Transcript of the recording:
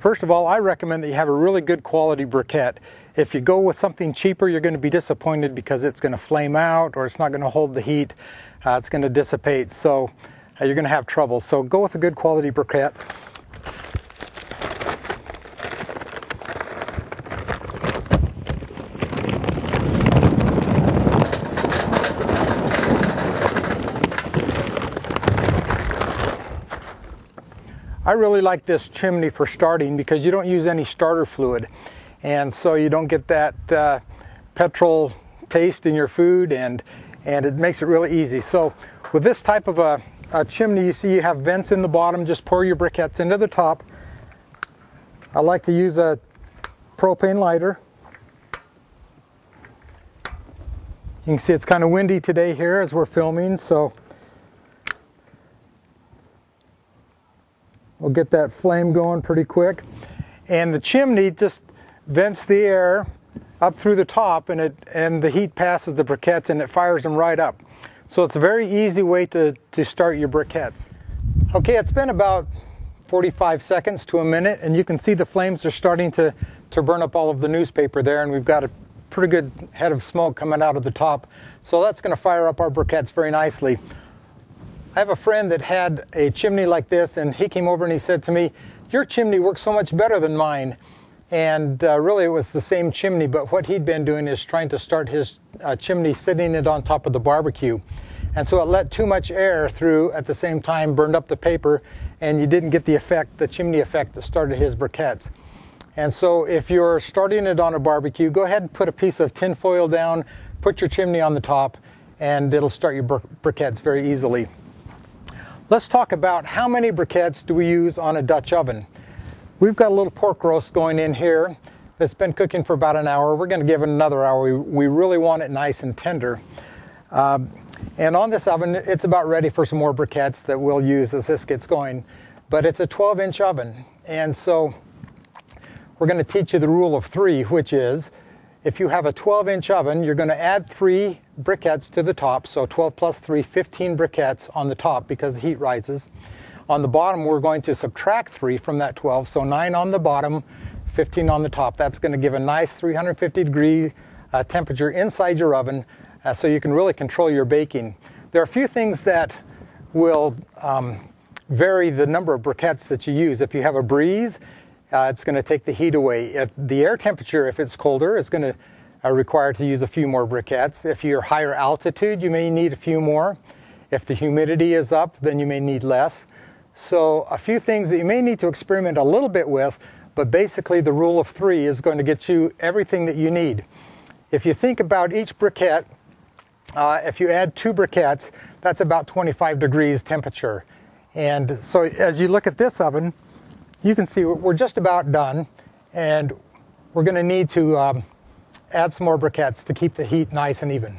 First of all, I recommend that you have a really good quality briquette. If you go with something cheaper, you're going to be disappointed because it's going to flame out or it's not going to hold the heat. It's going to dissipate, so you're going to have trouble. So go with a good quality briquette. I really like this chimney for starting because you don't use any starter fluid, and so you don't get that petrol taste in your food, and it makes it really easy. So with this type of a chimney, you see you have vents in the bottom. Just pour your briquettes into the top. I like to use a propane lighter. You can see it's kind of windy today here as we're filming, so we'll get that flame going pretty quick. And the chimney just vents the air up through the top, and the heat passes the briquettes and it fires them right up. So it's a very easy way to start your briquettes. Okay, it's been about 45 seconds to a minute, and you can see the flames are starting to burn up all of the newspaper there, and we've got a pretty good head of smoke coming out of the top. So that's going to fire up our briquettes very nicely. I have a friend that had a chimney like this, and he came over and he said to me, "Your chimney works so much better than mine." And really it was the same chimney, but what he'd been doing is trying to start his chimney sitting it on top of the barbecue. And so it let too much air through at the same time, burned up the paper, and you didn't get the effect, the chimney effect that started his briquettes. And so if you're starting it on a barbecue, go ahead and put a piece of tin foil down, put your chimney on the top, and it'll start your briquettes very easily. Let's talk about how many briquettes do we use on a Dutch oven. We've got a little pork roast going in here that's been cooking for about an hour. We're going to give it another hour. We really want it nice and tender. And on this oven, it's about ready for some more briquettes that we'll use as this gets going. But it's a 12-inch oven. And so we're going to teach you the rule of 3, which is if you have a 12-inch oven, you're going to add 3 briquettes to the top. So 12 plus 3, 15 briquettes on the top because the heat rises. On the bottom, we're going to subtract 3 from that 12. So 9 on the bottom, 15 on the top. That's going to give a nice 350-degree temperature inside your oven, so you can really control your baking. There are a few things that will vary the number of briquettes that you use. If you have a breeze, it's going to take the heat away. The air temperature, if it's colder, is going to require to use a few more briquettes. If you're higher altitude, you may need a few more. If the humidity is up, then you may need less. So a few things that you may need to experiment a little bit with, but basically the rule of 3 is going to get you everything that you need. If you think about each briquette, if you add 2 briquettes, that's about 25 degrees temperature. And so as you look at this oven, you can see we're just about done, and we're going to need to add some more briquettes to keep the heat nice and even.